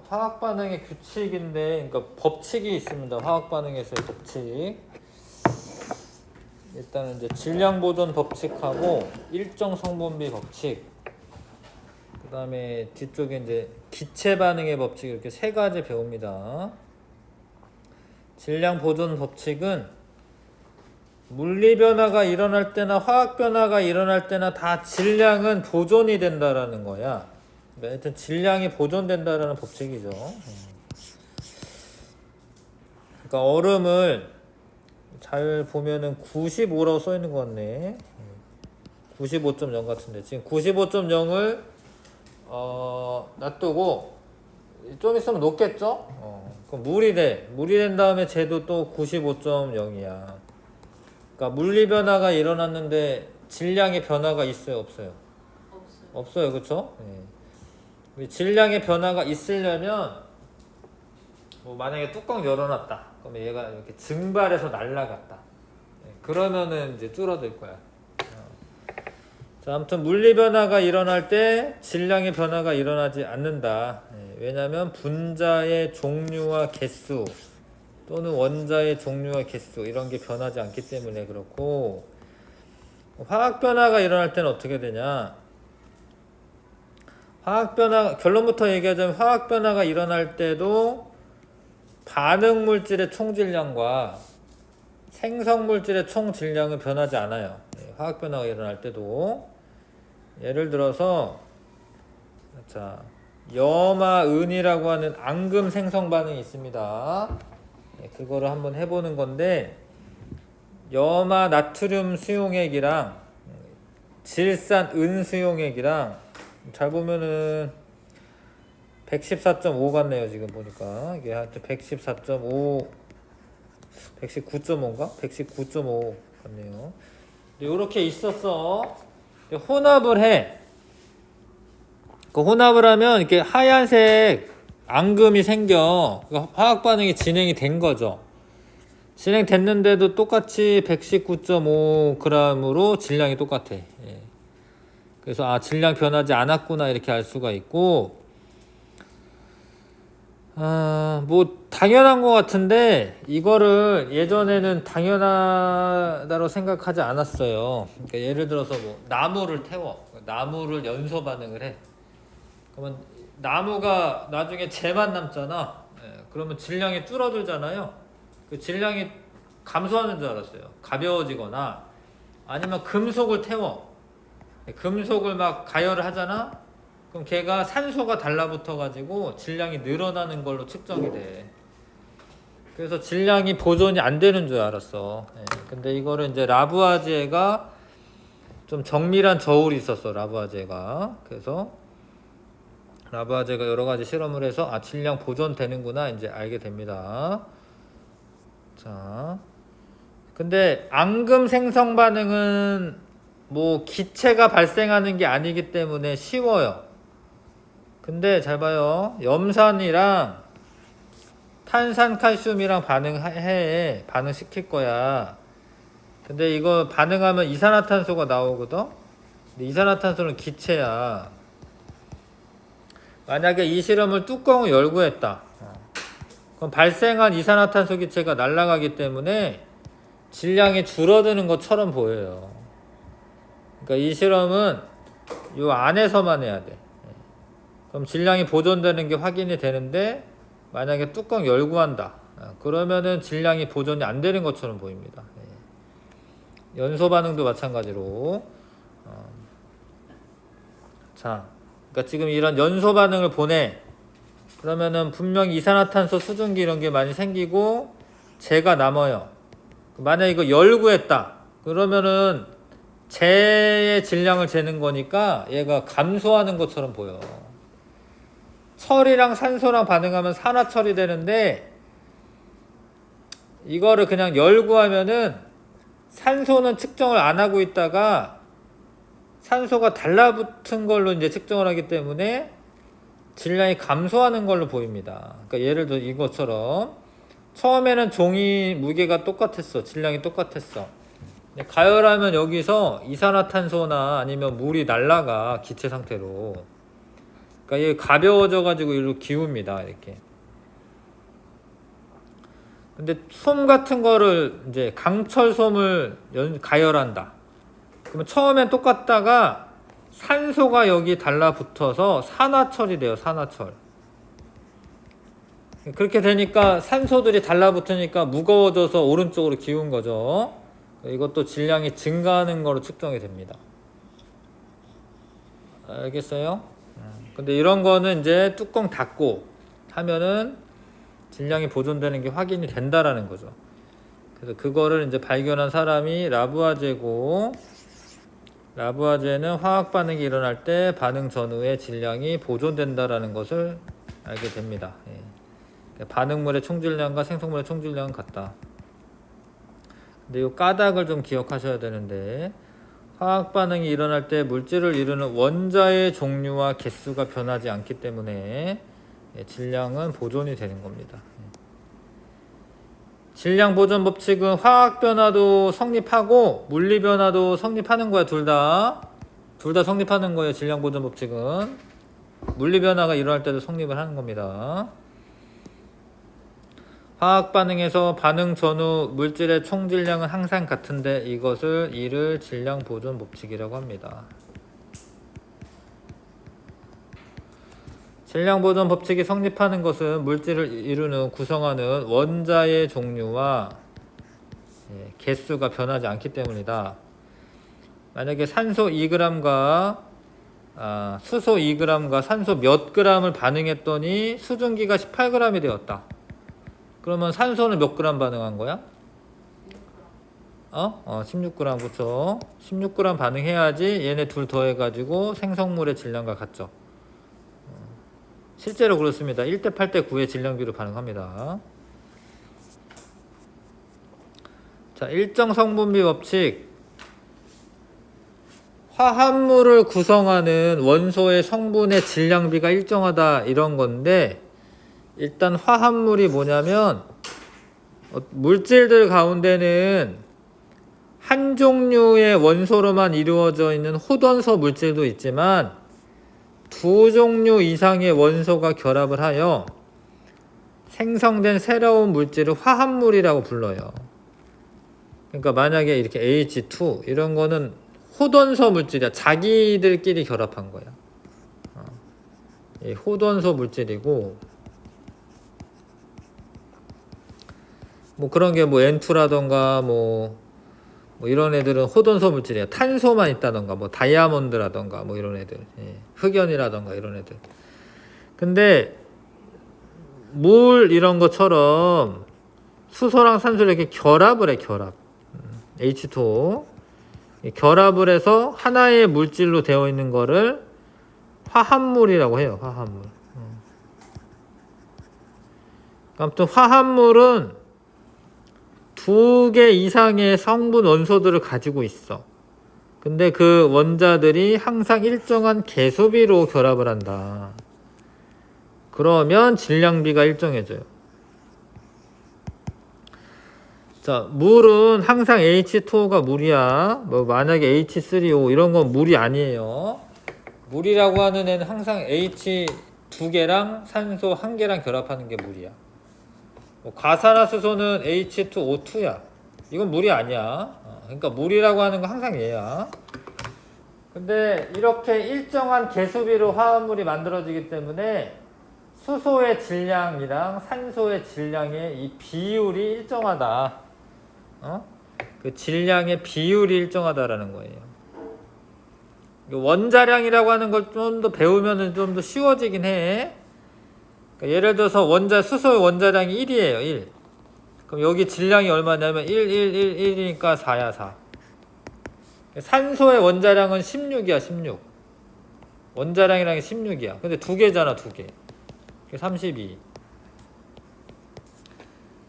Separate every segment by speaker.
Speaker 1: 화학 반응의 규칙인데, 그러니까 법칙이 있습니다. 화학 반응에서의 법칙. 일단은 이제 질량 보존 법칙하고 일정 성분비 법칙. 그다음에 뒤쪽에 이제 기체 반응의 법칙 이렇게 세 가지 배웁니다. 질량 보존 법칙은 물리 변화가 일어날 때나 화학 변화가 일어날 때나 다 질량은 보존이 된다라는 거야. 하여튼 질량이 보존된다라는 법칙이죠. 그러니까 얼음을 잘 보면은 95라고 써 있는 것 같네. 95.0 같은데 지금 95.0을 놔두고 좀 있으면 녹겠죠? 그럼 물이 된 다음에 쟤도 또 95.0이야. 그러니까 물리 변화가 일어났는데 질량의 변화가 있어요, 없어요? 없어요, 그렇죠? 질량의 변화가 있으려면 뭐 만약에 뚜껑 열어놨다. 그러면 얘가 이렇게 증발해서 날아갔다. 그러면은 이제 줄어들 거야. 자, 아무튼 물리 변화가 일어날 때 질량의 변화가 일어나지 않는다. 왜냐하면 분자의 종류와 개수 또는 원자의 종류와 개수 이런 게 변하지 않기 때문에 그렇고, 화학 변화가 일어날 때는 어떻게 되냐? 화학 변화, 결론부터 얘기하자면 화학 변화가 일어날 때도 반응 물질의 총 질량과 생성 물질의 총 질량은 변하지 않아요. 화학 변화가 일어날 때도. 예를 들어서 자, 염화은이라고 하는 앙금 생성 반응이 있습니다. 그거를 한번 해보는 건데, 염화 나트륨 수용액이랑 질산 은 수용액이랑 잘 보면은 114.5 같네요. 지금 보니까 이게 하여튼 114.5 119.5인가? 119.5 같네요. 이렇게 있었어. 혼합을 해. 그 혼합을 하면 이렇게 하얀색 앙금이 생겨. 화학 반응이 진행이 된 거죠. 진행됐는데도 똑같이 119.5g으로 질량이 똑같아. 그래서 질량 변하지 않았구나 이렇게 알 수가 있고, 뭐 당연한 것 같은데 이거를 예전에는 당연하다고 생각하지 않았어요. 그러니까 예를 들어서 뭐 나무를 태워, 나무를 연소 반응을 해. 그러면 나무가 나중에 재만 남잖아. 그러면 질량이 줄어들잖아요. 그 질량이 감소하는 줄 알았어요. 가벼워지거나 아니면 금속을 태워. 금속을 막 가열을 하잖아. 그럼 걔가 산소가 달라붙어 가지고 질량이 늘어나는 걸로 측정이 돼. 그래서 질량이 보존이 안 되는 줄 알았어. 근데 이거를 이제 라부아제가 좀 정밀한 저울이 있었어. 라부아제가. 그래서 라부아제가 여러 가지 실험을 해서 질량 보존되는구나 이제 알게 됩니다. 자, 근데 앙금 생성 반응은 뭐 기체가 발생하는 게 아니기 때문에 쉬워요. 근데 잘 봐요. 염산이랑 탄산 칼슘이랑 반응시킬 거야. 근데 이거 반응하면 이산화탄소가 나오거든. 근데 이산화탄소는 기체야. 만약에 이 실험을 뚜껑을 열고 했다. 그럼 발생한 이산화탄소 기체가 날아가기 때문에 질량이 줄어드는 것처럼 보여요. 그러니까 이 실험은 요 안에서만 해야 돼. 그럼 질량이 보존되는 게 확인이 되는데, 만약에 뚜껑 열고 한다. 그러면은 질량이 보존이 안 되는 것처럼 보입니다. 연소 반응도 마찬가지로. 자, 그러니까 지금 이런 연소 반응을 보내. 그러면은 분명히 이산화탄소 수증기 이런 게 많이 생기고 재가 남아요. 만약에 이거 열고 했다. 그러면은 재의 질량을 재는 거니까 얘가 감소하는 것처럼 보여. 철이랑 산소랑 반응하면 산화철이 되는데, 이거를 그냥 열고 하면은 산소는 측정을 안 하고 있다가 산소가 달라붙은 걸로 이제 측정을 하기 때문에 질량이 감소하는 걸로 보입니다. 그러니까 예를 들어 이것처럼 처음에는 종이 무게가 똑같았어. 질량이 똑같았어. 가열하면 여기서 이산화탄소나 아니면 물이 날아가, 기체 상태로. 그러니까 이게 가벼워져 가지고 이리로 기웁니다. 이렇게. 근데 솜 같은 거를 이제 강철 솜을 가열한다. 그러면 처음엔 똑같다가 산소가 여기 달라붙어서 산화철이 돼요. 산화철. 그렇게 되니까 산소들이 달라붙으니까 무거워져서 오른쪽으로 기운 거죠. 이것도 질량이 증가하는 거로 측정이 됩니다. 알겠어요? 근데 이런 거는 이제 뚜껑 닫고 하면은 질량이 보존되는 게 확인이 된다라는 거죠. 그래서 그거를 이제 발견한 사람이 라부아제고, 라부아제는 화학 반응이 일어날 때 반응 전후에 질량이 보존된다라는 것을 알게 됩니다. 예. 반응물의 총질량과 생성물의 총질량은 같다. 근데 이 까닭을 좀 기억하셔야 되는데, 화학 반응이 일어날 때 물질을 이루는 원자의 종류와 개수가 변하지 않기 때문에 질량은 보존이 되는 겁니다. 질량 보존 법칙은 화학 변화도 성립하고 물리 변화도 성립하는 거야. 둘 다 성립하는 거예요. 질량 보존 법칙은 물리 변화가 일어날 때도 성립을 하는 겁니다. 화학 반응에서 반응 전후 물질의 총질량은 항상 같은데 이를 질량 보존 법칙이라고 합니다. 질량 보존 법칙이 성립하는 것은 물질을 이루는 구성하는 원자의 종류와 개수가 변하지 않기 때문이다. 만약에 산소 2g과 수소 2g과 산소 몇 g을 반응했더니 수증기가 18g이 되었다. 그러면 산소는 몇 g 반응한 거야? 16g. 그렇죠. 16g 반응해야지 얘네 둘 더해가지고 생성물의 질량과 같죠. 실제로 그렇습니다. 1대 8대 9의 질량비로 반응합니다. 자, 일정 성분비 법칙. 화합물을 구성하는 원소의 성분의 질량비가 일정하다 이런 건데, 일단 화합물이 뭐냐면 물질들 가운데는 한 종류의 원소로만 이루어져 있는 호돈소 물질도 있지만 두 종류 이상의 원소가 결합을 하여 생성된 새로운 물질을 화합물이라고 불러요. 그러니까 만약에 이렇게 H2 이런 거는 호돈소 물질이야. 자기들끼리 결합한 거야. 호돈소 물질이고, 뭐 그런 게 뭐 N2라던가 뭐 이런 애들은 호돈소 물질이야. 탄소만 있다던가 뭐 다이아몬드라던가 뭐 이런 애들, 흑연이라던가 이런 애들. 근데 물 이런 것처럼 수소랑 산소를 이렇게 결합을 해. 결합. H2O 결합을 해서 하나의 물질로 되어 있는 거를 화합물이라고 해요. 화합물. 아무튼 화합물은 2개 이상의 성분 원소들을 가지고 있어. 근데 그 원자들이 항상 일정한 개수비로 결합을 한다. 그러면 질량비가 일정해져요. 자, 물은 항상 H2O가 물이야. 뭐 만약에 H3O 이런 건 물이 아니에요. 물이라고 하는 애는 항상 H 2개랑 산소 1개랑 결합하는 게 물이야. 뭐 과산화수소는 H2O2야. 이건 물이 아니야. 그러니까 물이라고 하는 건 항상 얘야. 근데 이렇게 일정한 개수비로 화합물이 만들어지기 때문에 수소의 질량이랑 산소의 질량의 이 비율이 일정하다. 그 질량의 비율이 일정하다라는 거예요. 원자량이라고 하는 걸 좀 더 배우면 좀 더 쉬워지긴 해. 그러니까 예를 들어서 수소의 원자량이 1이에요. 1. 그럼 여기 질량이 얼마냐면 1이니까 4야. 4. 산소의 원자량은 16이야. 16. 원자량이랑 16이야. 근데 2개잖아. 2개. 32.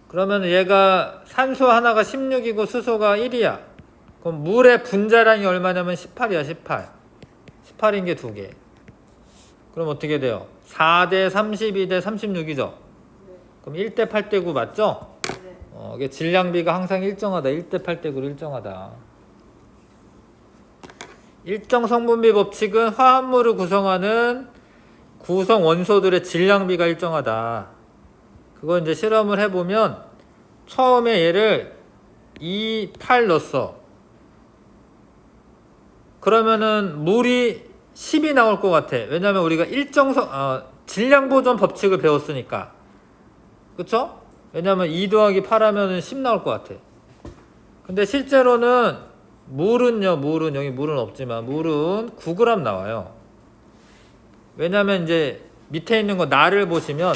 Speaker 1: 그러면 얘가 산소 하나가 16이고 수소가 1이야. 그럼 물의 분자량이 얼마냐면 18이야. 18. 18인 게 2개. 그럼 어떻게 돼요? 4대 32대 36이죠? 네. 그럼 1대 8대 9 맞죠? 네. 이게 질량비가 항상 일정하다. 1대 8대 9로 일정하다. 일정 성분비 법칙은 화합물을 구성하는 구성 원소들의 질량비가 일정하다. 그거 이제 실험을 해보면 처음에 얘를 2, 8 넣었어. 그러면은 물이 10이 나올 것 같아. 왜냐면 우리가 질량 보존 법칙을 배웠으니까. 그쵸? 왜냐면 2 더하기 8 하면은 10 나올 것 같아. 근데 실제로는 물은 여기 물은 없지만 물은 9g 나와요. 왜냐면 이제 밑에 있는 거 나를 보시면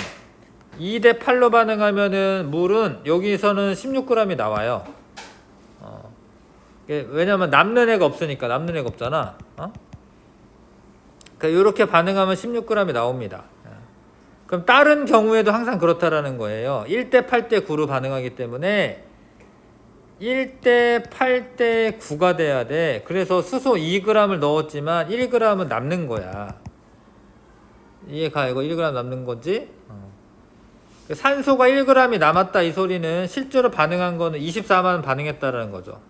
Speaker 1: 2대 8로 반응하면은 물은 여기서는 16g이 나와요. 왜냐면 남는 애가 없으니까. 남는 애가 없잖아. 그러니까 이렇게 반응하면 16g이 나옵니다. 그럼 다른 경우에도 항상 그렇다라는 거예요. 1대 8대 9로 반응하기 때문에 1대 8대 9가 돼야 돼. 그래서 수소 2g을 넣었지만 1g은 남는 거야. 이해가? 이거 1g 남는 거지? 산소가 1g이 남았다 이 소리는 실제로 반응한 거는 24만 반응했다라는 거죠.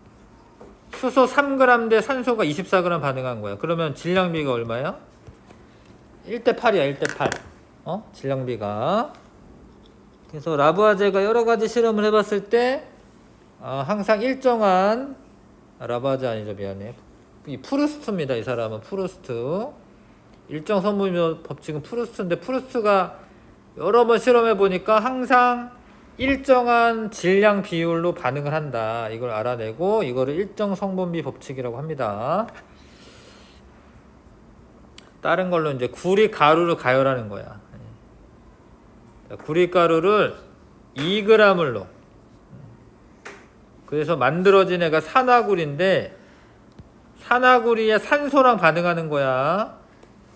Speaker 1: 수소 3g 대 산소가 24g 반응한 거야. 그러면 질량비가 얼마야? 1대 8이야. 1대 8. 질량비가. 그래서 라부아제가 여러 가지 실험을 해봤을 때 항상 일정한 라부아제 아니죠. 미안해. 이 프루스트입니다. 이 사람은 프루스트. 일정 성분비 법칙은 프루스트인데 프루스트가 여러 번 실험해 보니까 항상 일정한 질량 비율로 반응을 한다. 이걸 알아내고 이거를 일정 성분비 법칙이라고 합니다. 다른 걸로 이제 구리 가루를 가열하는 거야. 구리 가루를 2g을 넣어. 그래서 만들어진 애가 산화구리인데 산화구리에 산소랑 반응하는 거야.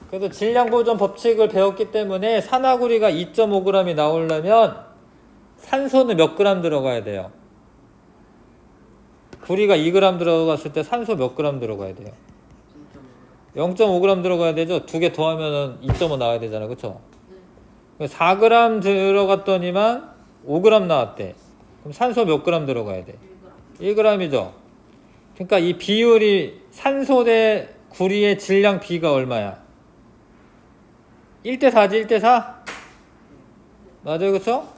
Speaker 1: 그래서 질량 보존 법칙을 배웠기 때문에 산화구리가 2.5g이 나오려면 산소는 몇 g 들어가야 돼요? 구리가 2g 들어갔을 때 산소 몇 g 들어가야 돼요? 0.5g 들어가야 되죠? 두 개 더하면 2.5 나와야 되잖아. 그쵸? 4g 들어갔더니만 5g 나왔대. 그럼 산소 몇 g 들어가야 돼? 1g이죠? 그러니까 이 비율이 산소 대 구리의 질량 비가 얼마야? 1대 4지. 1대 4? 맞아요. 그쵸?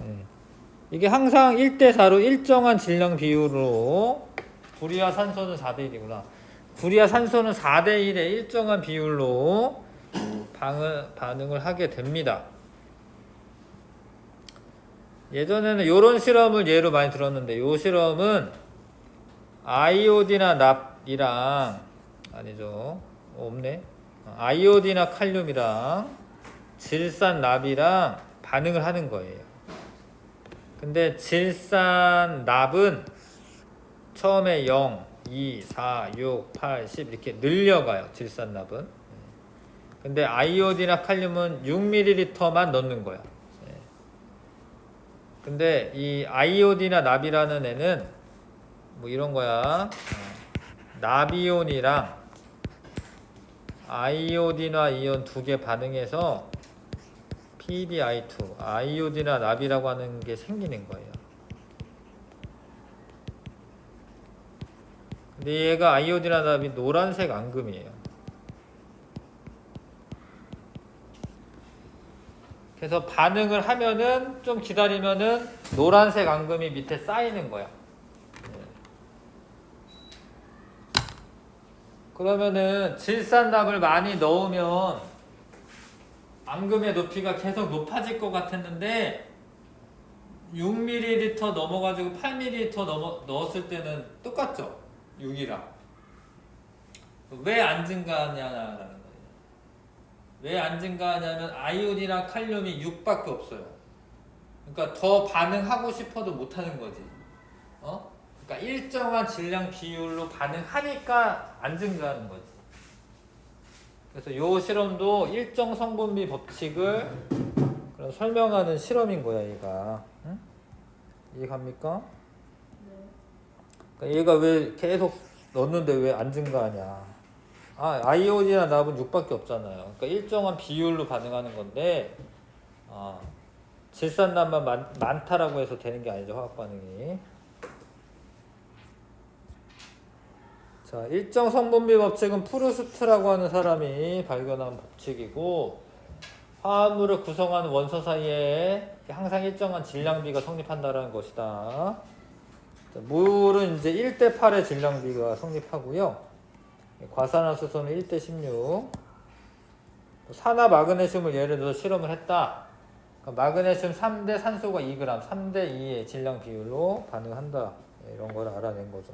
Speaker 1: 이게 항상 1대 4로 일정한 질량 비율로 구리와 산소는 4대 1이구나. 구리와 산소는 4대 1의 일정한 비율로 반응을 하게 됩니다. 예전에는 이런 실험을 예로 많이 들었는데 이 실험은 아이오디나 납이랑 아니죠. 없네. 아이오디나 칼륨이랑 질산 납이랑 반응을 하는 거예요. 근데 질산 납은 처음에 0, 2, 4, 6, 8, 10 이렇게 늘려가요. 질산 납은. 근데 아이오디나 칼륨은 6ml만 넣는 거야. 근데 이 아이오디나 납이라는 애는 뭐 이런 거야. 납이온이랑 아이오디나 이온 두 개 반응해서 PbI2, 아이오디나 납이라고 하는 게 생기는 거예요. 근데 얘가 아이오디나 납이 노란색 앙금이에요. 그래서 반응을 하면은 좀 기다리면은 노란색 앙금이 밑에 쌓이는 거야. 그러면은 질산납을 많이 넣으면 앙금의 높이가 계속 높아질 것 같았는데 6ml 넘어가지고 8ml 넣었을 때는 똑같죠? 6이랑. 왜 안 증가하냐라는 거예요. 왜 안 증가하냐면 아이온이랑 칼륨이 6밖에 없어요. 그러니까 더 반응하고 싶어도 못하는 거지. 그러니까 일정한 질량 비율로 반응하니까 안 증가하는 거지. 그래서 이 실험도 일정 성분비 법칙을 설명하는 실험인 거야, 얘가. 응? 이해갑니까? 네. 그러니까 얘가 왜 계속 넣는데 왜 안 증가하냐. 아이오디나 납은 6밖에 없잖아요. 그러니까 일정한 비율로 반응하는 건데, 질산납만 많다라고 해서 되는 게 아니죠, 화학 반응이. 자, 일정 성분비 법칙은 프루스트라고 하는 사람이 발견한 법칙이고 화합물을 구성하는 원소 사이에 항상 일정한 질량비가 성립한다는 것이다. 물은 이제 1대 8의 질량비가 성립하고요. 과산화수소는 1대 16. 산화 마그네슘을 예를 들어서 실험을 했다. 마그네슘 3대 산소가 2g, 3대 2의 질량 비율로 반응한다. 이런 걸 알아낸 거죠.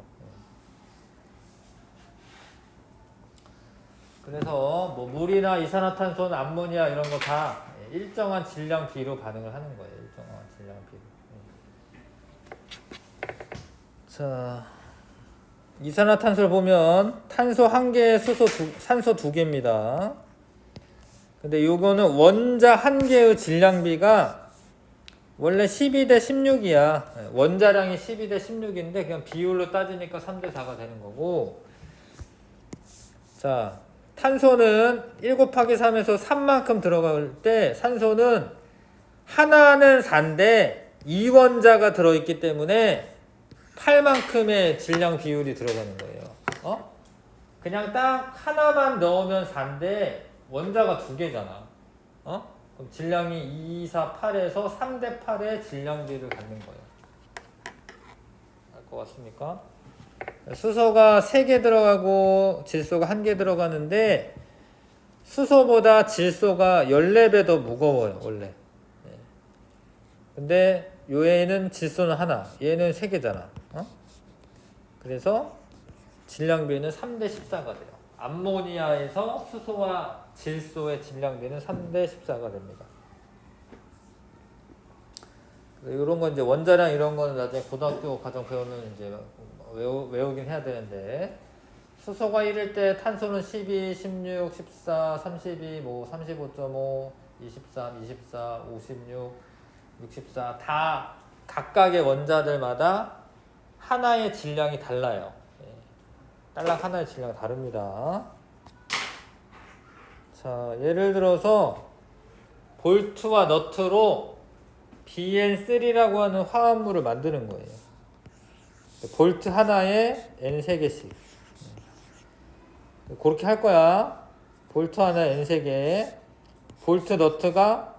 Speaker 1: 그래서 뭐 물이나 이산화탄소는 암모니아 이런 거 다 일정한 질량 비로 반응을 하는 거예요. 일정한 질량 비로. 자, 이산화탄소를 보면 탄소 1개, 산소 2개입니다. 근데 요거는 원자 1개의 질량비가 원래 12대 16이야. 원자량이 12대 16인데 그냥 비율로 따지니까 3대 4가 되는 거고. 자, 탄소는 1 곱하기 3에서 3만큼 들어갈 때 산소는 하나는 4인데 2원자가 들어있기 때문에 8만큼의 질량 비율이 들어가는 거예요. 그냥 딱 하나만 넣으면 4인데 원자가 2개잖아. 그럼 질량이 2, 4, 8에서 3대 8의 질량비를 갖는 거예요. 알 것 같습니까? 수소가 3개 들어가고 질소가 1개 들어가는데 수소보다 질소가 14배 더 무거워요, 원래. 근데 요 애는 질소는 하나, 얘는 3개잖아. 그래서 질량비는 3대 14가 돼요. 암모니아에서 수소와 질소의 질량비는 3대 14가 됩니다. 이런 건 이제 원자량 이런 거는 나중에 고등학교 과정 배우면 이제 외우긴 해야 되는데, 수소가 1일 때 탄소는 12, 16, 14, 32, 뭐 35.5, 23, 24, 56, 64 다 각각의 원자들마다 하나의 질량이 달라요. 딸랑 하나의 질량이 다릅니다. 자, 예를 들어서 볼트와 너트로 BN3라고 하는 화합물을 만드는 거예요. 볼트 하나에 N3개씩. 그렇게 할 거야. 볼트 하나에 N3개. 볼트 너트가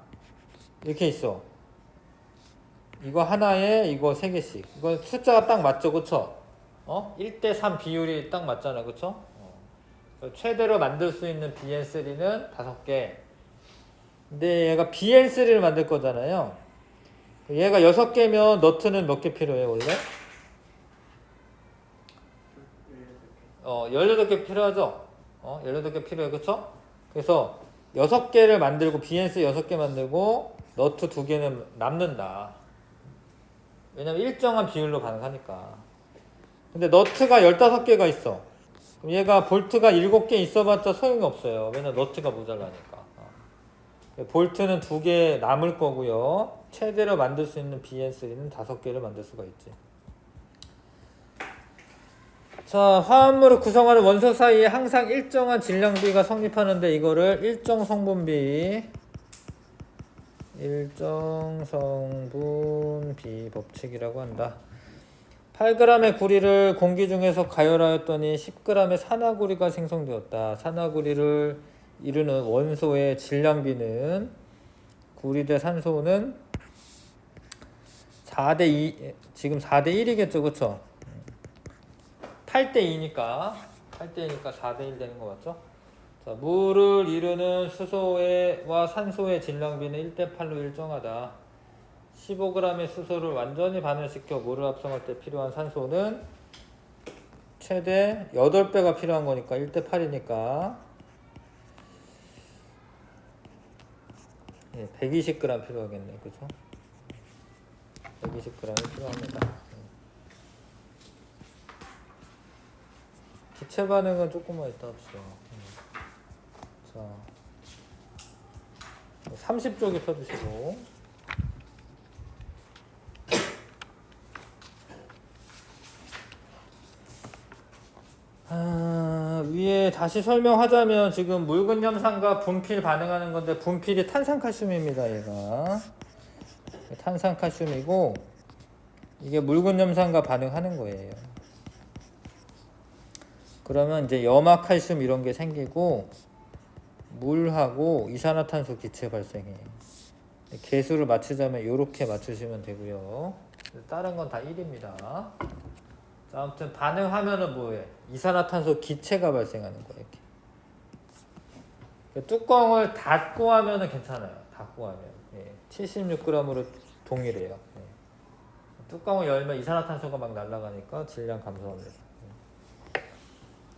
Speaker 1: 이렇게 있어. 이거 하나에 이거 3개씩. 이거 숫자가 딱 맞죠, 그쵸? 1대 3 비율이 딱 맞잖아, 그쵸? 최대로 만들 수 있는 BN3는 5개. 근데 얘가 BN3를 만들 거잖아요. 얘가 6개면 너트는 몇 개 필요해, 원래? 18개 필요하죠? 18개 필요해, 그쵸? 그래서 6개를 만들고, BN3 6개 만들고, 너트 2개는 남는다. 왜냐면 일정한 비율로 반응하니까. 근데 너트가 15개가 있어. 그럼 얘가 볼트가 7개 있어봤자 소용이 없어요. 왜냐면 너트가 모자라니까. 볼트는 2개 남을 거고요. 최대로 만들 수 있는 BN3는 5개를 만들 수가 있지. 자, 화합물을 구성하는 원소 사이에 항상 일정한 질량비가 성립하는데 이거를 일정 성분비 법칙이라고 한다. 8g의 구리를 공기 중에서 가열하였더니 10g의 산화구리가 생성되었다. 산화구리를 이루는 원소의 질량비는 구리 대 산소는 4대 2, 지금 4대 1이겠죠, 그쵸? 8대 2니까 4대 1 되는 거 맞죠? 자, 물을 이루는 수소와 산소의 질량비는 1대 8로 일정하다. 15g의 수소를 완전히 반응시켜 물을 합성할 때 필요한 산소는 최대 8배가 필요한 거니까 1대 8이니까 120g 필요하겠네, 그죠? 120g이 필요합니다. 기체 반응은 조금만 이따 합시다. 자, 30쪽에 펴주시고. 위에 다시 설명하자면 지금 묽은 염산과 분필 반응하는 건데 분필이 탄산칼슘입니다. 얘가 탄산칼슘이고 이게 묽은 염산과 반응하는 거예요. 그러면 이제 염화칼슘 이런 게 생기고 물하고 이산화탄소 기체 발생해. 개수를 맞추자면 이렇게 맞추시면 되고요. 다른 건 다 1입니다. 자, 아무튼 반응하면은 뭐해? 이산화탄소 기체가 발생하는 거예요. 이렇게. 뚜껑을 닫고 하면은 괜찮아요. 닫고 하면 76g으로 동일해요. 뚜껑을 열면 이산화탄소가 막 날아가니까 질량 감소합니다.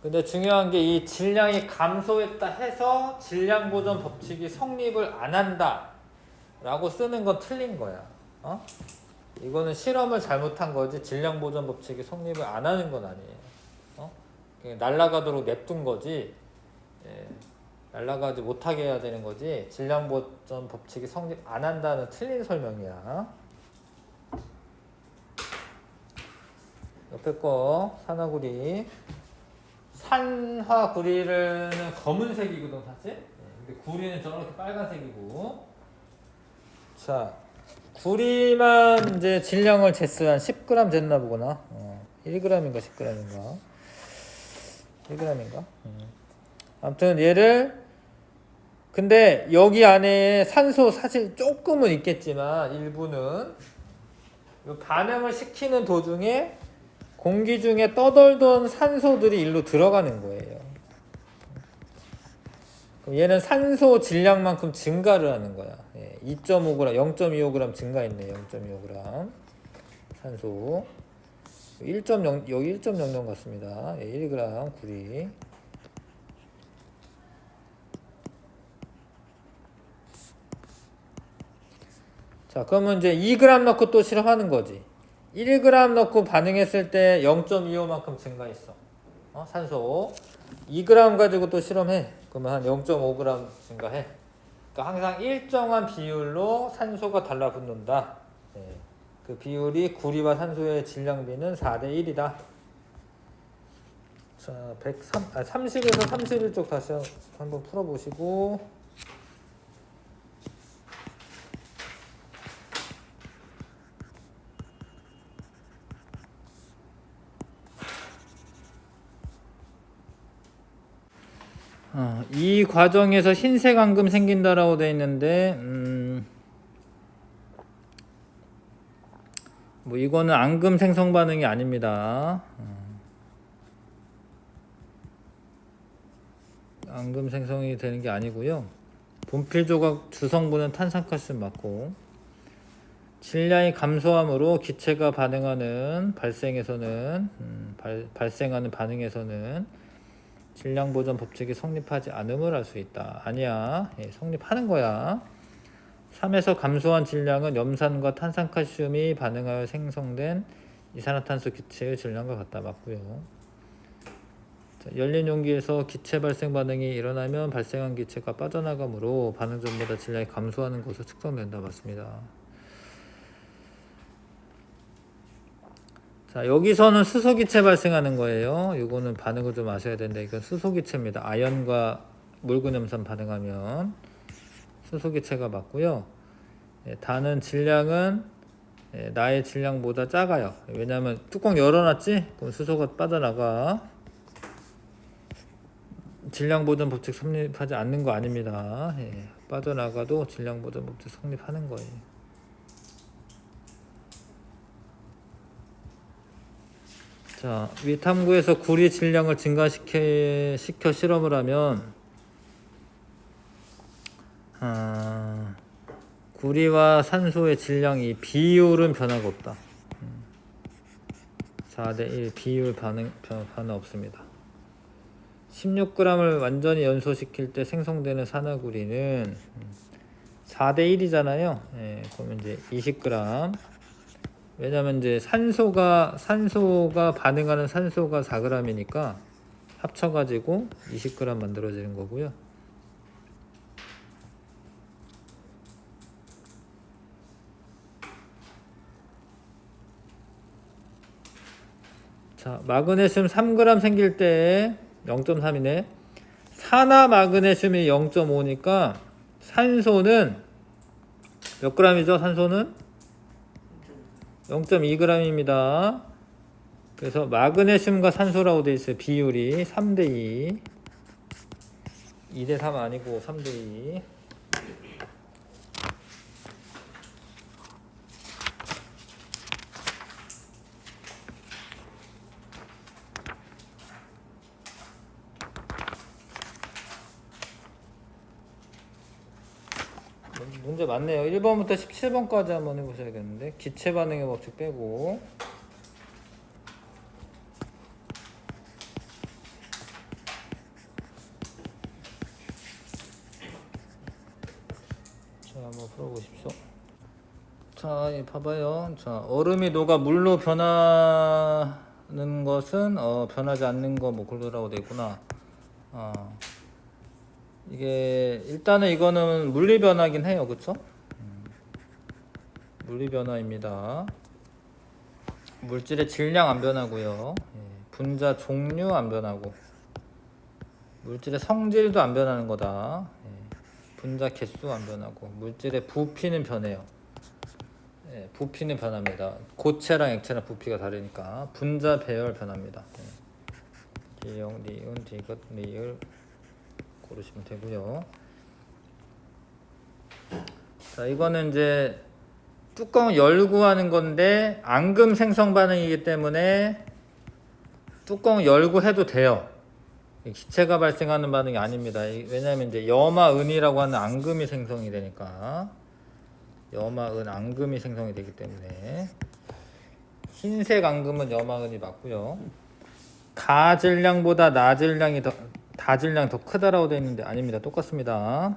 Speaker 1: 근데 중요한 게 이 질량이 감소했다 해서 질량 보전 법칙이 성립을 안 한다 라고 쓰는 건 틀린 거야. 이거는 실험을 잘못한 거지 질량 보전 법칙이 성립을 안 하는 건 아니에요. 그냥 날아가도록 냅둔 거지. 날아가지 못하게 해야 되는 거지 질량 보전 법칙이 성립 안 한다는 틀린 설명이야. 옆에 거 산화구리. 산화구리는 검은색이거든 사실. 근데 구리는 저렇게 빨간색이고. 자, 구리만 이제 질량을 쟀어요. 한 10g 쟀나 보구나. 1g인가 10g인가. 1g인가. 아무튼 얘를 근데 여기 안에 산소 사실 조금은 있겠지만 일부는 이 반응을 시키는 도중에 공기 중에 떠돌던 산소들이 일로 들어가는 거예요. 그럼 얘는 산소 질량만큼 증가를 하는 거야. 2.5g, 0.25g 증가했네. 0.25g 산소. 1.0 여기 1.00 같습니다. 1g 구리. 자, 그러면 이제 2g 넣고 또 실험하는 거지. 1g 넣고 반응했을 때 0.25만큼 증가했어. 산소. 2g 가지고 또 실험해. 그러면 한 0.5g 증가해. 그러니까 항상 일정한 비율로 산소가 달라붙는다. 그 비율이 구리와 산소의 질량비는 4대 1이다. 자, 30에서 31쪽 다시 한번 풀어보시고. 이 과정에서 흰색 앙금 생긴다라고 되어 있는데 뭐 이거는 앙금 생성 반응이 아닙니다. 앙금 생성이 되는 게 아니고요. 분필 조각 주성분은 탄산가스 맞고 질량이 감소함으로 기체가 반응하는 발생하는 반응에서는 질량 보전 법칙이 성립하지 않음을 알 수 있다. 아니야. 성립하는 거야. 3에서 감소한 질량은 염산과 탄산칼슘이 반응하여 생성된 이산화탄소 기체의 질량과 같다. 맞고요. 자, 열린 용기에서 기체 발생 반응이 일어나면 발생한 기체가 빠져나가므로 반응 전보다 질량이 감소하는 것으로 측정된다. 맞습니다. 자, 여기서는 수소기체 발생하는 거예요. 이거는 반응을 좀 아셔야 되는데 이건 수소기체입니다. 아연과 물근염산 반응하면 수소기체가 맞고요. 다는 질량은 나의 질량보다 작아요. 왜냐하면 뚜껑 열어놨지? 그럼 수소가 빠져나가. 질량보전 법칙 성립하지 않는 거 아닙니다. 빠져나가도 질량보전 법칙 성립하는 거예요. 자, 위 탐구에서 구리 질량을 증가시켜 실험을 하면 구리와 산소의 질량이 비율은 변화가 없다. 4대 1 비율 변화 없습니다. 16g을 완전히 연소시킬 때 생성되는 산화구리는 4대 1이잖아요. 그러면 이제 20g. 왜냐면 이제 산소가 반응하는 산소가 4g이니까 합쳐가지고 20g 만들어지는 거고요. 자, 마그네슘 3g 생길 때 0.3이네. 산화 마그네슘이 0.5니까 산소는 몇 g이죠? 산소는 0.2g입니다. 그래서 마그네슘과 산소라고 되어 있어요. 비율이 3대2. 2대3 아니고 3대2. 문제 많네요. 1번부터 17번까지 한번 해보셔야겠는데, 기체 반응의 법칙 빼고. 자, 한번 풀어보십시오. 자, 봐봐요. 자, 얼음이 녹아 물로 변하는 것은 변하지 않는 거 뭐 고르라고 돼 있구나. 이게 일단은 이거는 물리 변화긴 해요, 그쵸? 물리 변화입니다. 물질의 질량 안 변하고요. 분자 종류 안 변하고, 물질의 성질도 안 변하는 거다. 분자 개수 안 변하고, 물질의 부피는 변해요. 부피는 변합니다. 고체랑 액체랑 부피가 다르니까 분자 배열 변합니다. 기역, 니은, 디귿, 리을 고르시면 되고요. 자, 이거는 이제 뚜껑을 열고 하는 건데 앙금 생성 반응이기 때문에 뚜껑을 열고 해도 돼요. 기체가 발생하는 반응이 아닙니다. 왜냐하면 이제 염화은이라고 하는 앙금이 생성이 되니까, 염화은 앙금이 생성이 되기 때문에 흰색 앙금은 염화은이 맞고요. 가질량보다 나질량이 다질량 더 크다라고 되어 있는데 아닙니다. 똑같습니다.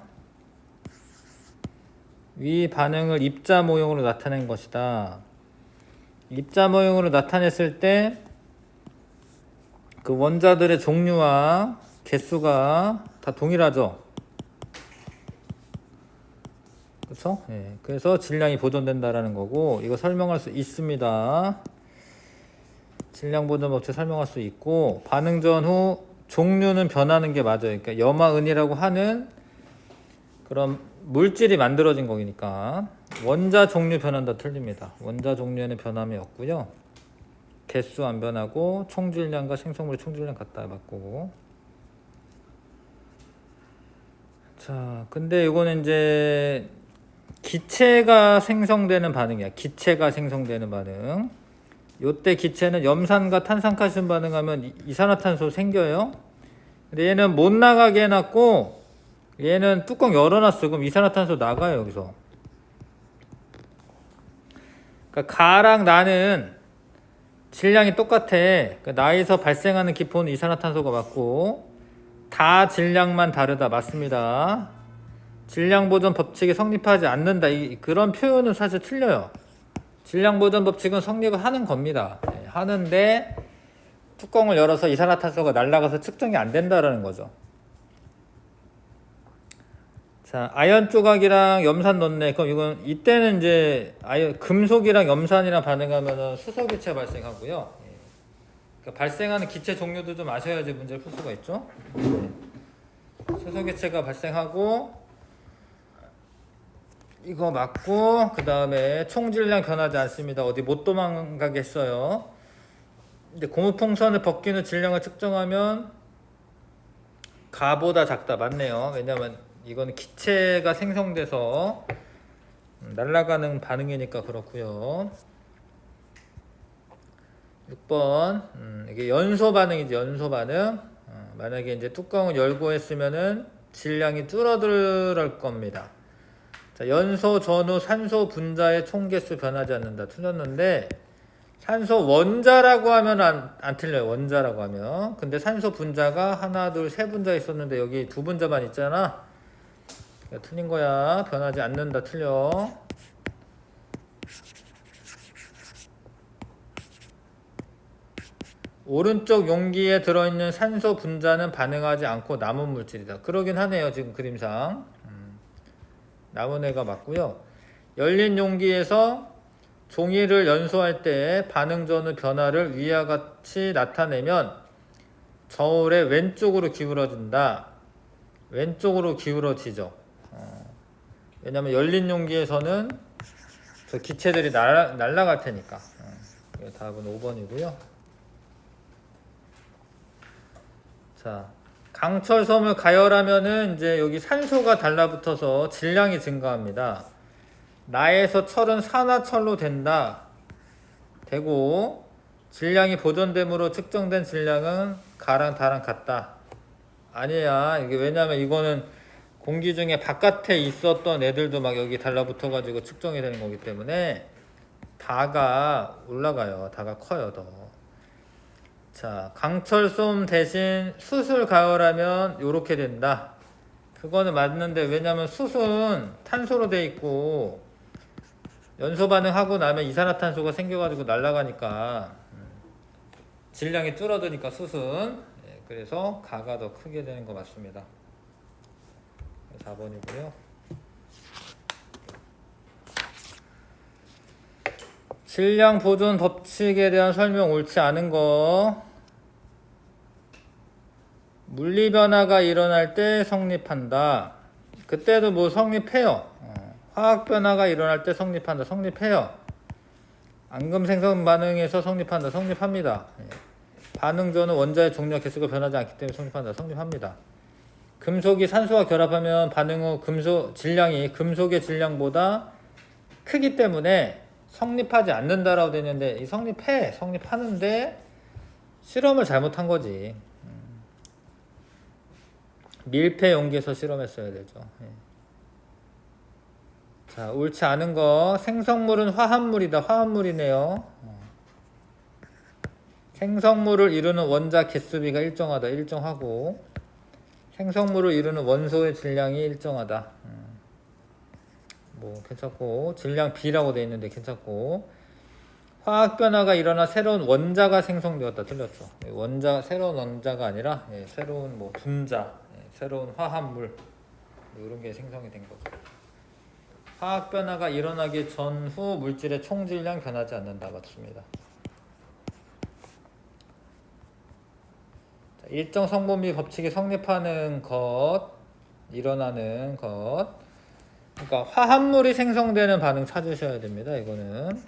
Speaker 1: 위 반응을 입자 모형으로 나타낸 것이다. 입자 모형으로 나타냈을 때 그 원자들의 종류와 개수가 다 동일하죠. 그렇죠? 그래서 질량이 보존된다라는 거고, 이거 설명할 수 있습니다. 질량 보존 법칙 설명할 수 있고, 반응 전후 종류는 변하는 게 맞아요. 그러니까 염화은이라고 하는 그런 물질이 만들어진 거니까 원자 종류 변한다 틀립니다. 원자 종류에는 변함이 없고요. 개수 안 변하고 총질량과 생성물의 총질량 같다 맞고. 자, 근데 이거는 이제 기체가 생성되는 반응이야. 기체가 생성되는 반응. 요때 기체는 염산과 탄산칼슘 반응하면 이산화탄소 생겨요. 근데 얘는 못 나가게 해놨고, 얘는 뚜껑 열어놨어. 그럼 이산화탄소 나가요, 여기서. 그러니까 가랑 나는 질량이 똑같아. 그러니까 나에서 발생하는 기포는 이산화탄소가 맞고, 다 질량만 다르다 맞습니다. 질량 보존 법칙이 성립하지 않는다. 그런 표현은 사실 틀려요. 질량 보존 법칙은 성립을 하는 겁니다. 하는데 뚜껑을 열어서 이산화탄소가 날아가서 측정이 안 된다라는 거죠. 자, 아연 조각이랑 염산 넣네. 그럼 이건 이때는 이제 금속이랑 염산이랑 반응하면 수소 기체 발생하고요. 그러니까 발생하는 기체 종류도 좀 아셔야지 문제를 풀 수가 있죠. 수소 기체가 발생하고, 이거 맞고, 그 다음에 총질량 변하지 않습니다. 어디 못 도망가게 했어요. 근데 고무풍선을 벗긴 후 질량을 측정하면 가보다 작다 맞네요. 왜냐면 이건 기체가 생성돼서 날아가는 반응이니까 그렇고요. 6번 이게 연소 반응이지. 연소 반응. 만약에 이제 뚜껑을 열고 했으면은 질량이 줄어들 겁니다. 자, 연소 전후 산소 분자의 총 개수 변하지 않는다 틀렸는데, 산소 원자라고 하면 안 틀려요. 원자라고 하면. 근데 산소 분자가 하나 둘 세 분자 있었는데 여기 두 분자만 있잖아. 틀린 거야. 변하지 않는다 틀려. 오른쪽 용기에 들어있는 산소 분자는 반응하지 않고 남은 물질이다. 그러긴 하네요. 지금 그림상 남은 애가 맞고요. 열린 용기에서 종이를 연소할 때 반응 전후 변화를 위와 같이 나타내면 저울의 왼쪽으로 기울어진다. 왼쪽으로 기울어지죠. 왜냐면 열린 용기에서는 저 기체들이 날아갈 테니까. 답은 5번이고요. 자, 강철섬을 가열하면은 이제 여기 산소가 달라붙어서 질량이 증가합니다. 나에서 철은 산화철로 된다. 되고 질량이 보존됨으로 측정된 질량은 가랑 다랑 같다. 아니야. 이게 왜냐면 이거는 공기 중에 바깥에 있었던 애들도 막 여기 달라붙어 가지고 측정이 되는 거기 때문에 다가 올라가요. 다가 커요, 더. 자, 강철솜 대신 숯을 가열하면 요렇게 된다. 그거는 맞는데 왜냐면 숯은 탄소로 돼 있고 연소 반응하고 나면 이산화탄소가 생겨가지고 날아가니까 질량이 줄어드니까 숯은 그래서 가가 더 크게 되는 거 맞습니다. 4번이고요. 질량 보존 법칙에 대한 설명 옳지 않은 거. 물리 변화가 일어날 때 성립한다. 그때도 뭐 성립해요. 화학 변화가 일어날 때 성립한다. 성립해요. 앙금 생성 반응에서 성립한다. 성립합니다. 반응전은 원자의 종류와 개수가 변하지 않기 때문에 성립한다. 성립합니다. 금속이 산소와 결합하면 반응 후 질량이 금속의 질량보다 크기 때문에 성립하지 않는다라고 되어 있는데 이 성립하는데 실험을 잘못한 거지. 밀폐 용기에서 실험했어야 되죠. 자, 옳지 않은 거. 생성물은 화합물이다. 화합물이네요. 생성물을 이루는 원자 개수비가 일정하다. 일정하고 생성물을 이루는 원소의 질량이 일정하다. 뭐 괜찮고 질량 B라고 되어 있는데 괜찮고 화학 변화가 일어나 새로운 원자가 생성되었다. 틀렸죠. 새로운 원자가 아니라 새로운 뭐 분자, 새로운 화합물 이런 게 생성이 된 거죠. 화학 변화가 일어나기 전후 물질의 총 질량 변하지 않는다. 맞습니다. 자, 일정 성분 및 법칙이 성립하는 것, 일어나는 것. 그러니까 화합물이 생성되는 반응 찾으셔야 됩니다. 이거는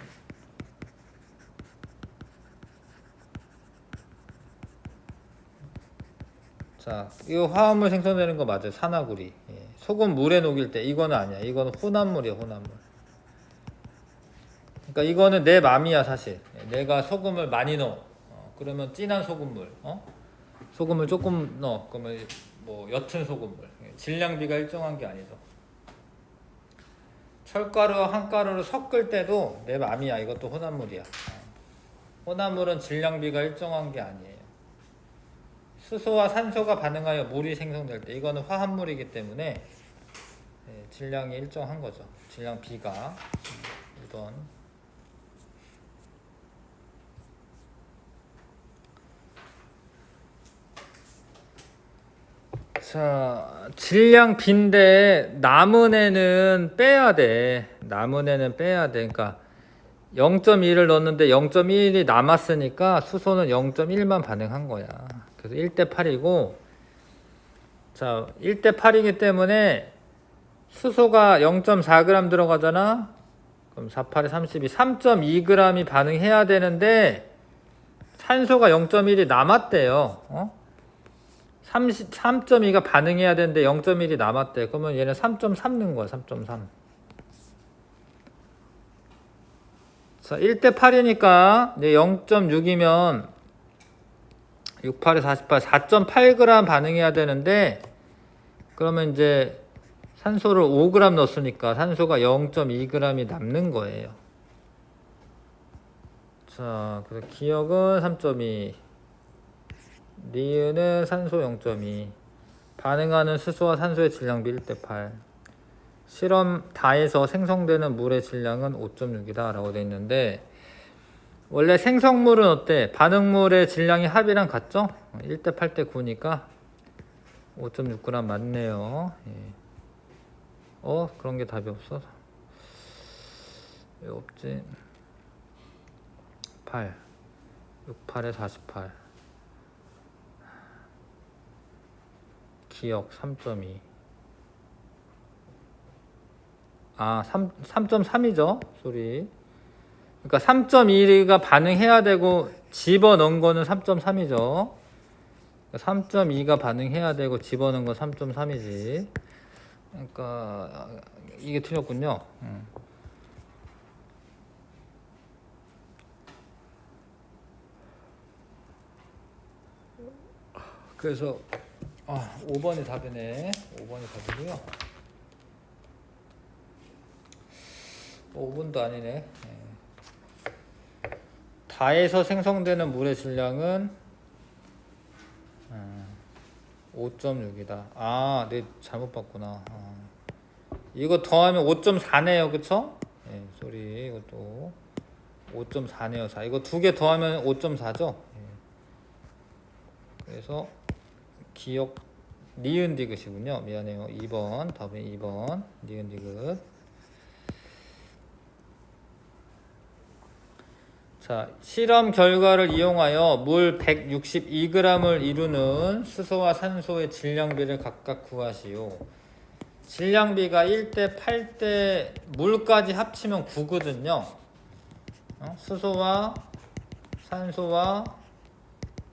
Speaker 1: 자, 이 화합물 생성되는 거 맞아요. 산화구리. 소금 물에 녹일 때 이거는 아니야. 이거는 혼합물이야. 혼합물. 그러니까 이거는 내 맘이야. 사실 내가 소금을 많이 넣어. 그러면 진한 소금물. 소금을 조금 넣어. 그러면 뭐 옅은 소금물. 질량비가 일정한 게 아니죠. 철가루와 한가루를 섞을 때도 내 맘이야. 이것도 혼합물이야. 혼합물은 질량비가 일정한 게 아니에요. 수소와 산소가 반응하여 물이 생성될 때 이거는 화합물이기 때문에 질량이 일정한 거죠. 질량 B가 2번. 자, 질량 B인데 남은 애는 빼야 돼. 그러니까 0.1을 넣었는데 0.1이 남았으니까 수소는 0.1만 반응한 거야. 그래서 1대 8이고, 자, 1대 8이기 때문에 수소가 0.4g 들어가잖아. 그럼 4, 8에 32, 3.2g이 반응해야 되는데 산소가 0.1이 남았대요. 3.2가 반응해야 되는데 0.1이 남았대. 그러면 얘는 3.3 넣은 거야. 3.3. 자, 1대 8이니까 0.6이면 6, 8에 48, 4.8g 반응해야 되는데 그러면 이제 산소를 5g 넣었으니까 산소가 0.2g이 남는 거예요. 자, 그래서 기억은 3.2, 니은은 산소 0.2, 반응하는 수소와 산소의 질량비 1대 8. 실험 다에서 생성되는 물의 질량은 5.6이다 라고 되어 있는데 원래 생성물은 어때? 반응물의 질량이 합이랑 같죠? 1대 8대 9니까 5.6g 맞네요. 그런 게 답이 없어? 왜 없지? 8 6, 8에 48 기억 3.2 3.3이죠. 소리. 그러니까 3.2가 반응해야 되고 집어넣은 거는 3.3이죠. 3.2가 반응해야 되고 집어넣은 건 3.3이지. 그러니까 이게 틀렸군요. 그래서 5번이 답이네. 5번이 답이고요. 5번도 아니네. 다에서 생성되는 물의 질량은 5.6이다. 네, 잘못 봤구나. 이거 더하면 5.4네요, 그쵸? 네, 소리 이것도 5.4네요. 4. 이거 두 개 더하면 5.4죠? 그래서 기억 니은 디귿이군요. 미안해요. 2번 답은 2번 니은 디귿. 자, 실험 결과를 이용하여 물 162g을 이루는 수소와 산소의 질량비를 각각 구하시오. 질량비가 1대 8대 물까지 합치면 9거든요. 수소와 산소와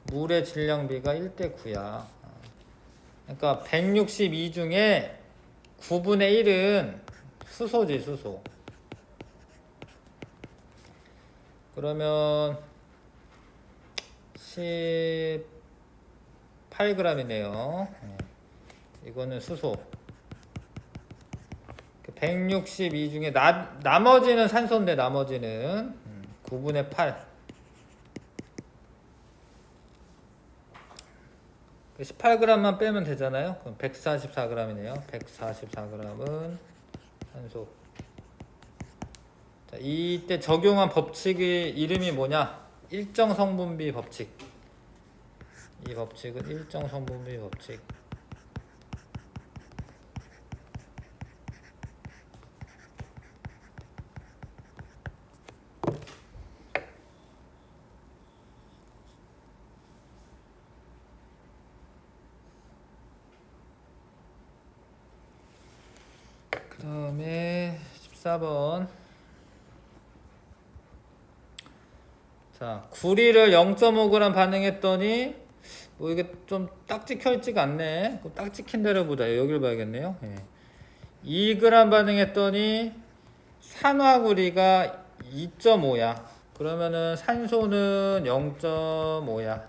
Speaker 1: 물의 질량비가 1대 9야. 그러니까 162 중에 9분의 1은 수소지, 수소. 그러면 18g이네요. 이거는 수소. 162 중에 나머지는 산소인데 나머지는 9분의 8. 18g만 빼면 되잖아요. 그럼 144g이네요. 144g은 산소. 자, 이때 적용한 법칙의 이름이 뭐냐? 일정 성분비 법칙. 이 법칙은 일정 성분비 법칙. 그 다음에 14번. 자, 구리를 0.5g 반응했더니 뭐 이게 좀 딱 찍혀있지가 않네. 딱 찍힌 대로 보자. 여기를 봐야겠네요. 2g 반응했더니 산화구리가 2.5야. 그러면은 산소는 0.5야.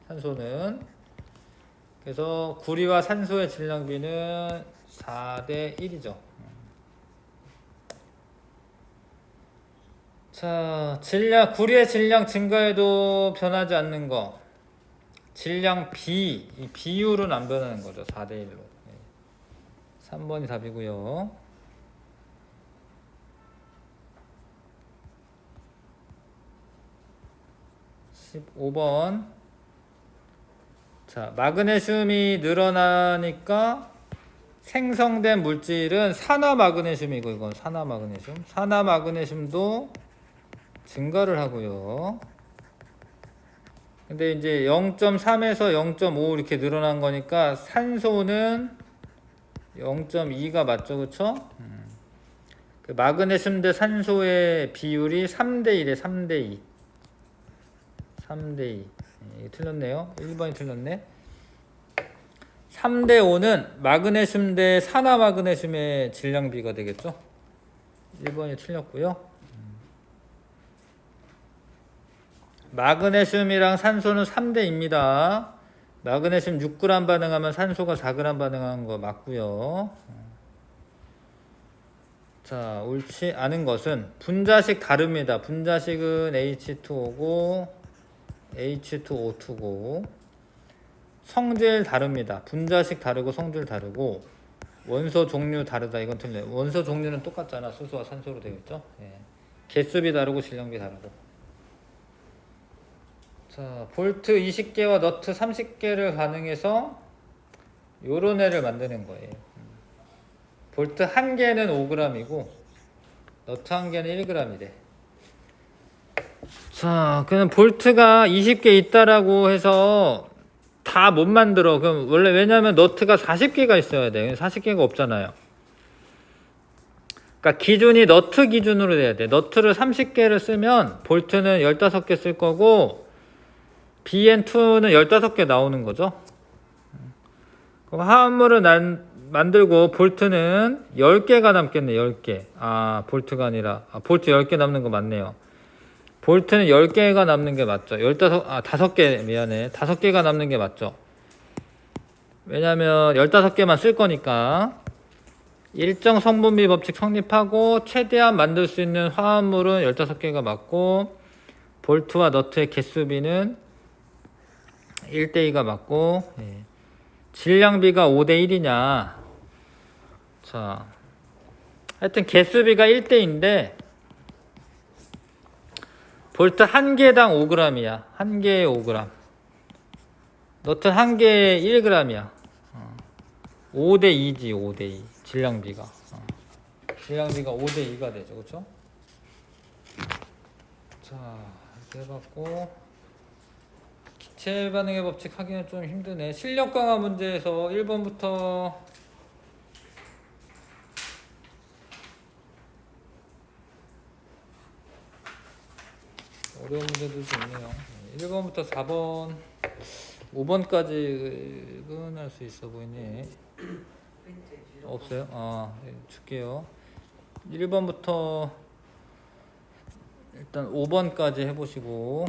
Speaker 1: 산소는. 그래서 구리와 산소의 질량비는 4대 1이죠. 자, 구리의 질량 증가해도 변하지 않는 거. 질량 이 비율은 안 변하는 거죠. 4대 1로. 3번이 답이고요. 15번. 자, 마그네슘이 늘어나니까 생성된 물질은 산화마그네슘이고, 이건 산화마그네슘. 산화마그네슘도 증가를 하고요. 근데 이제 0.3에서 0.5 이렇게 늘어난 거니까 산소는 0.2가 맞죠, 그쵸? 그 마그네슘 대 산소의 비율이 3대 1에 3대 2. 3대 2. 이게 틀렸네요. 1번이 틀렸네. 3대 5는 마그네슘 대 산화마그네슘의 질량비가 되겠죠? 1번이 틀렸고요. 마그네슘이랑 산소는 3대2입니다. 마그네슘 6g 반응하면 산소가 4g 반응하는 거 맞고요. 자, 옳지 않은 것은 분자식 다릅니다. 분자식은 H2O고 H2O2고 성질 다릅니다. 분자식 다르고 성질 다르고 원소 종류 다르다. 이건 틀려요. 원소 종류는 똑같잖아. 수소와 산소로 되어 있죠. 개수비 다르고 질량비 다르고. 자, 볼트 20개와 너트 30개를 가능해서 요런 애를 만드는 거예요. 볼트 1개는 5g이고 너트 1개는 1g이래. 자, 그냥 볼트가 20개 있다라고 해서 다 못 만들어. 그럼 원래 왜냐면 너트가 40개가 있어야 돼. 40개가 없잖아요. 그러니까 기준이 너트 기준으로 돼야 돼. 너트를 30개를 쓰면 볼트는 15개 쓸 거고 BN2는 15개 나오는 거죠. 그럼 화합물을 만들고 볼트는 10개가 남겠네. 10개. 볼트가 아니라 볼트 10개 남는 거 맞네요. 볼트는 10개가 남는 게 맞죠. 5개 미안해. 5개가 남는 게 맞죠. 왜냐면 15개만 쓸 거니까. 일정 성분비 법칙 성립하고 최대한 만들 수 있는 화합물은 15개가 맞고 볼트와 너트의 개수비는 1대2가 맞고 질량비가 5대1이냐. 자, 하여튼 개수비가 1대2인데 볼트 1개당 5g이야. 1개에 5g. 너트 1개에 1g이야. 5대2지 5대2. 질량비가. 질량비가 5대2가 되죠. 그쵸? 자, 이렇게 해봤고 기체 반응의 법칙 하기는 좀 힘드네. 실력 강화 문제에서 1번부터 어려운 문제들도 있네요. 1번부터 4번, 5번까지는 할 수 있어 보이네. 없어요? 줄게요. 1번부터 일단 5번까지 해보시고